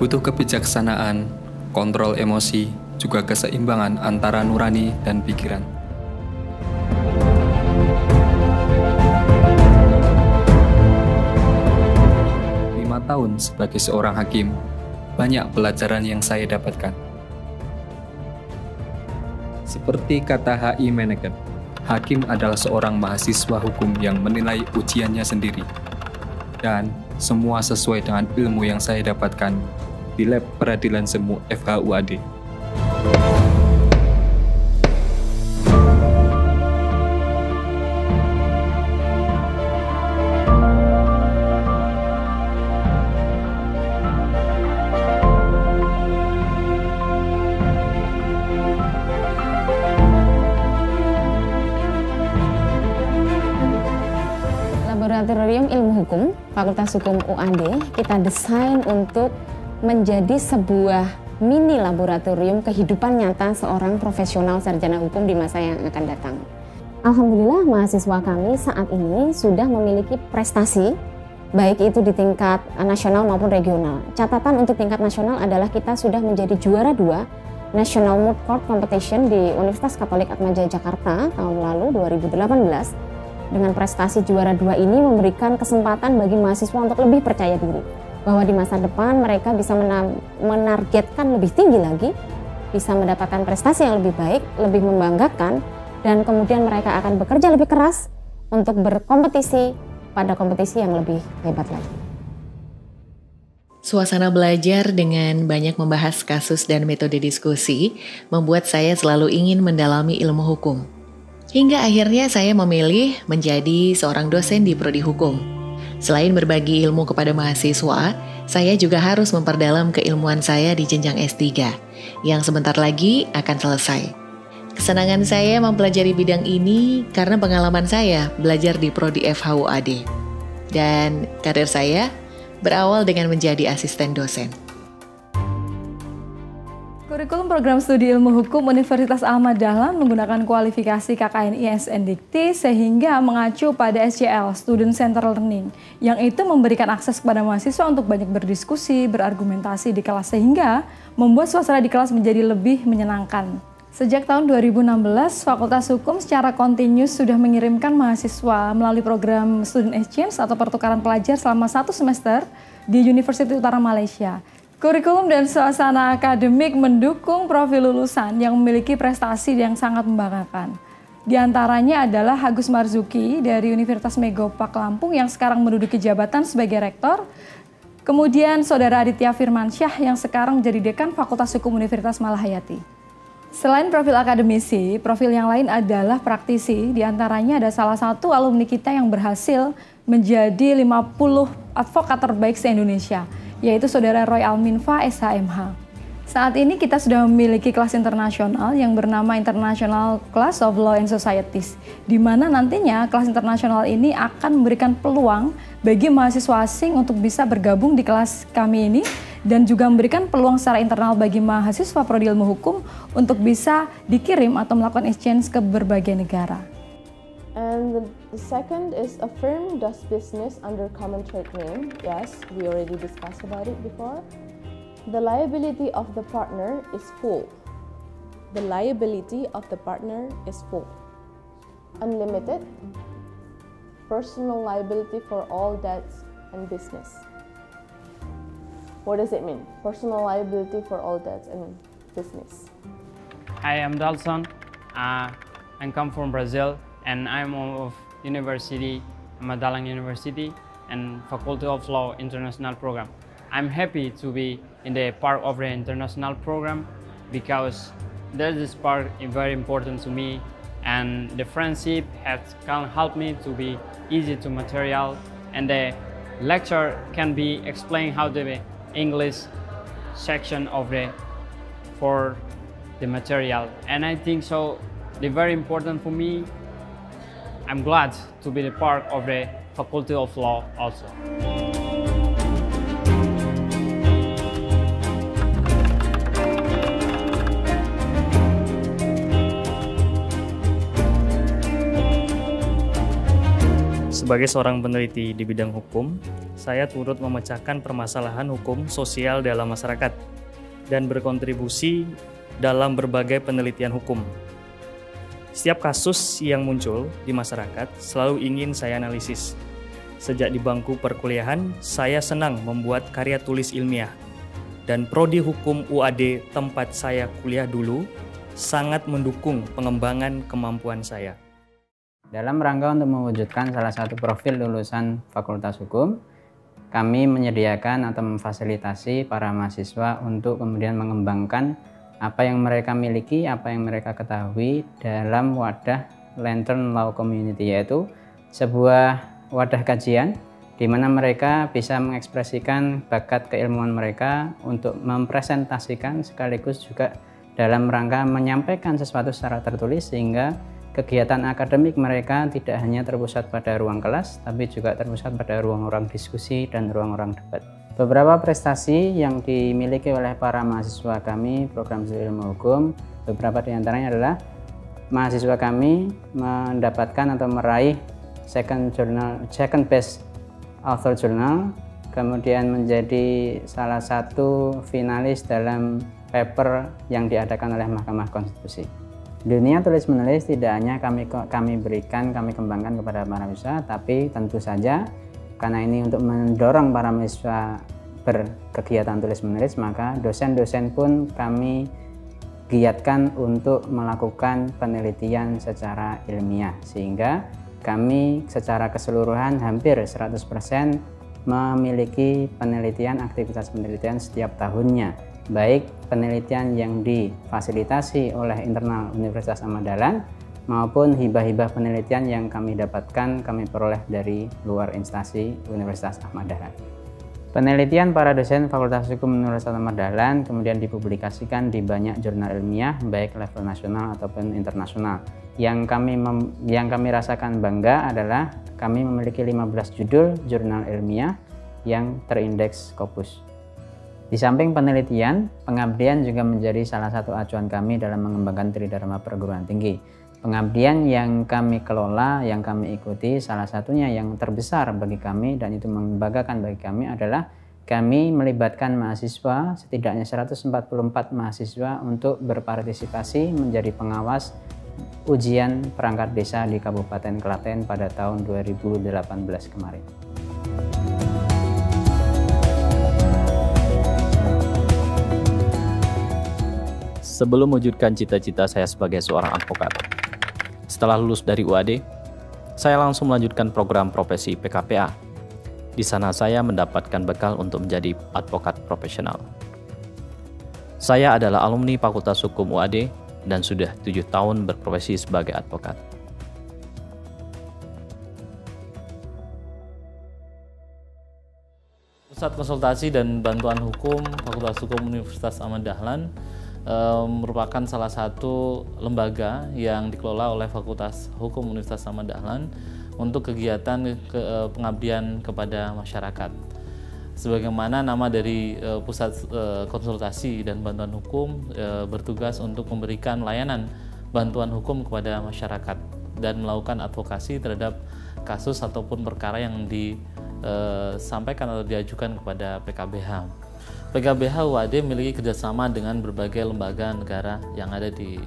Butuh kebijaksanaan, kontrol emosi, juga keseimbangan antara nurani dan pikiran. Tahun sebagai seorang hakim, banyak pelajaran yang saya dapatkan. Seperti kata H.I. Mencken, hakim adalah seorang mahasiswa hukum yang menilai ujiannya sendiri. Dan semua sesuai dengan ilmu yang saya dapatkan di Lab Peradilan Semu FHUAD. Laboratorium Ilmu Hukum Fakultas Hukum UAD kita desain untuk menjadi sebuah mini laboratorium kehidupan nyata seorang profesional sarjana hukum di masa yang akan datang. Alhamdulillah mahasiswa kami saat ini sudah memiliki prestasi baik itu di tingkat nasional maupun regional. Catatan untuk tingkat nasional adalah kita sudah menjadi juara 2 National Moot Court Competition di Universitas Katolik Atmajaya Jakarta tahun lalu 2018. Dengan prestasi juara 2 ini memberikan kesempatan bagi mahasiswa untuk lebih percaya diri bahwa di masa depan mereka bisa menargetkan lebih tinggi lagi, bisa mendapatkan prestasi yang lebih baik, lebih membanggakan, dan kemudian mereka akan bekerja lebih keras untuk berkompetisi pada kompetisi yang lebih hebat lagi. Suasana belajar dengan banyak membahas kasus dan metode diskusi membuat saya selalu ingin mendalami ilmu hukum. Hingga akhirnya saya memilih menjadi seorang dosen di Prodi Hukum. Selain berbagi ilmu kepada mahasiswa, saya juga harus memperdalam keilmuan saya di jenjang S3, yang sebentar lagi akan selesai. Kesenangan saya mempelajari bidang ini karena pengalaman saya belajar di Prodi FHUAD. Dan karir saya berawal dengan menjadi asisten dosen. Kurikulum Program Studi Ilmu Hukum Universitas Ahmad Dahlan menggunakan kualifikasi KKN ISN Dikti sehingga mengacu pada SCL, Student Centered Learning, yang itu memberikan akses kepada mahasiswa untuk banyak berdiskusi, berargumentasi di kelas sehingga membuat suasana di kelas menjadi lebih menyenangkan. Sejak tahun 2016, Fakultas Hukum secara kontinus sudah mengirimkan mahasiswa melalui program Student Exchange atau pertukaran pelajar selama 1 semester di University Utara Malaysia. Kurikulum dan suasana akademik mendukung profil lulusan yang memiliki prestasi yang sangat membanggakan. Di antaranya adalah Agus Marzuki dari Universitas Megapark Lampung yang sekarang menduduki jabatan sebagai rektor. Kemudian Saudara Aditya Firmansyah yang sekarang menjadi dekan Fakultas Hukum Universitas Malahayati. Selain profil akademisi, profil yang lain adalah praktisi. Di antaranya ada salah satu alumni kita yang berhasil menjadi 50 advokat terbaik se-Indonesia, yaitu Saudara Roy Alminfa, SHMH. Saat ini kita sudah memiliki kelas internasional yang bernama International Class of Law and Societies, di mana nantinya kelas internasional ini akan memberikan peluang bagi mahasiswa asing untuk bisa bergabung di kelas kami ini, dan juga memberikan peluang secara internal bagi mahasiswa Prodi Ilmu Hukum untuk bisa dikirim atau melakukan exchange ke berbagai negara. And the second is a firm does business under common trade name. Yes, we already discussed about it before. The liability of the partner is full. The liability of the partner is full. Unlimited. Personal liability for all debts and business. What does it mean? Personal liability for all debts and business. Hi, I'm Dalson. I come from Brazil. And I'm of University, Madalang University and Faculty of Law International Program. I'm happy to be in the part of the international program because this part is very important to me, and the friendship can help me to be easy to material, and the lecture can be explained how the English section of for the material, and I think so. They're very important for me. I'm glad to be the part of the Faculty of Law also. Sebagai seorang peneliti di bidang hukum, saya turut memecahkan permasalahan hukum sosial dalam masyarakat dan berkontribusi dalam berbagai penelitian hukum. Setiap kasus yang muncul di masyarakat selalu ingin saya analisis. Sejak di bangku perkuliahan, saya senang membuat karya tulis ilmiah. Dan Prodi Hukum UAD tempat saya kuliah dulu sangat mendukung pengembangan kemampuan saya. Dalam rangka untuk mewujudkan salah satu profil lulusan Fakultas Hukum, kami menyediakan atau memfasilitasi para mahasiswa untuk kemudian mengembangkan apa yang mereka miliki, apa yang mereka ketahui dalam wadah Lantern Law Community, yaitu sebuah wadah kajian di mana mereka bisa mengekspresikan bakat keilmuan mereka untuk mempresentasikan sekaligus juga dalam rangka menyampaikan sesuatu secara tertulis, sehingga kegiatan akademik mereka tidak hanya terpusat pada ruang kelas, tapi juga terpusat pada ruang-ruang diskusi dan ruang-ruang debat. Beberapa prestasi yang dimiliki oleh para mahasiswa kami program studi ilmu hukum, beberapa diantaranya adalah mahasiswa kami mendapatkan atau meraih second best author journal, kemudian menjadi salah satu finalis dalam paper yang diadakan oleh Mahkamah Konstitusi. Dunia tulis menulis tidak hanya kami kembangkan kepada para mahasiswa, tapi tentu saja karena ini untuk mendorong para mahasiswa berkegiatan tulis menulis, maka dosen-dosen pun kami giatkan untuk melakukan penelitian secara ilmiah, sehingga kami secara keseluruhan hampir 100% memiliki penelitian, aktivitas penelitian setiap tahunnya, baik penelitian yang difasilitasi oleh internal Universitas Ahmad Dahlan maupun hibah-hibah penelitian yang kami dapatkan, kami peroleh dari luar instansi Universitas Ahmad Dahlan. Penelitian para dosen Fakultas Hukum Universitas Ahmad Dahlan kemudian dipublikasikan di banyak jurnal ilmiah, baik level nasional ataupun internasional. Yang kami rasakan bangga adalah kami memiliki 15 judul jurnal ilmiah yang terindeks Scopus. Di samping penelitian, pengabdian juga menjadi salah satu acuan kami dalam mengembangkan tridharma perguruan tinggi. Pengabdian yang kami kelola, yang kami ikuti, salah satunya yang terbesar bagi kami dan itu membanggakan bagi kami adalah kami melibatkan mahasiswa, setidaknya 144 mahasiswa untuk berpartisipasi menjadi pengawas ujian perangkat desa di Kabupaten Klaten pada tahun 2018 kemarin. Sebelum mewujudkan cita-cita saya sebagai seorang advokat, setelah lulus dari UAD, saya langsung melanjutkan program profesi PKPA. Di sana saya mendapatkan bekal untuk menjadi advokat profesional. Saya adalah alumni Fakultas Hukum UAD dan sudah 7 tahun berprofesi sebagai advokat. Pusat Konsultasi dan Bantuan Hukum Fakultas Hukum Universitas Ahmad Dahlan merupakan salah satu lembaga yang dikelola oleh Fakultas Hukum Universitas Ahmad Dahlan untuk kegiatan pengabdian kepada masyarakat. Sebagaimana nama dari Pusat Konsultasi dan Bantuan Hukum bertugas untuk memberikan layanan bantuan hukum kepada masyarakat dan melakukan advokasi terhadap kasus ataupun perkara yang disampaikan atau diajukan kepada PKBH. PKBH UAD memiliki kerjasama dengan berbagai lembaga negara yang ada di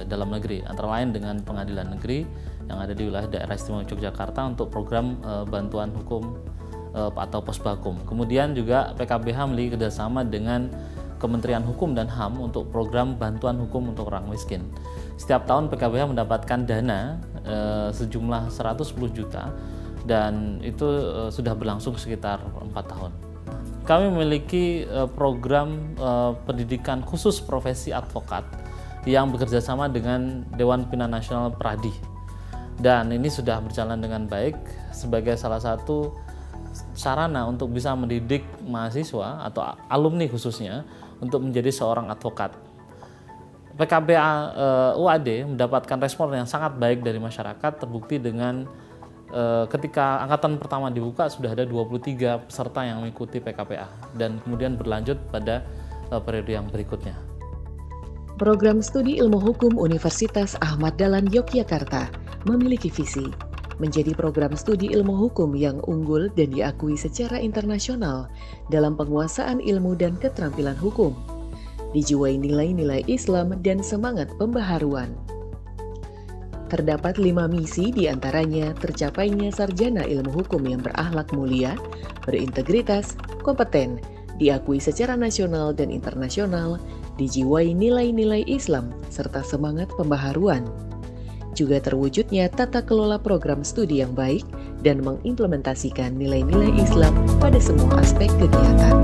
dalam negeri, antara lain dengan Pengadilan Negeri yang ada di wilayah Daerah Istimewa Yogyakarta untuk program bantuan hukum atau Posbakum. Kemudian juga PKBH memiliki kerjasama dengan Kementerian Hukum dan HAM untuk program bantuan hukum untuk orang miskin. Setiap tahun PKBH mendapatkan dana sejumlah 110 juta dan itu sudah berlangsung sekitar 4 tahun. Kami memiliki program pendidikan khusus profesi advokat yang bekerja sama dengan Dewan Pimpinan Nasional Pradi. Dan ini sudah berjalan dengan baik sebagai salah satu sarana untuk bisa mendidik mahasiswa atau alumni khususnya untuk menjadi seorang advokat. PKBA UAD mendapatkan respon yang sangat baik dari masyarakat, terbukti dengan ketika angkatan pertama dibuka sudah ada 23 peserta yang mengikuti PKPA dan kemudian berlanjut pada periode yang berikutnya. Program Studi Ilmu Hukum Universitas Ahmad Dahlan Yogyakarta memiliki visi menjadi program studi ilmu hukum yang unggul dan diakui secara internasional dalam penguasaan ilmu dan keterampilan hukum, dijiwai nilai-nilai Islam dan semangat pembaharuan. Terdapat 5 misi, diantaranya tercapainya sarjana ilmu hukum yang berakhlak mulia, berintegritas, kompeten, diakui secara nasional dan internasional, dijiwai nilai-nilai Islam, serta semangat pembaharuan. Juga terwujudnya tata kelola program studi yang baik dan mengimplementasikan nilai-nilai Islam pada semua aspek kegiatan.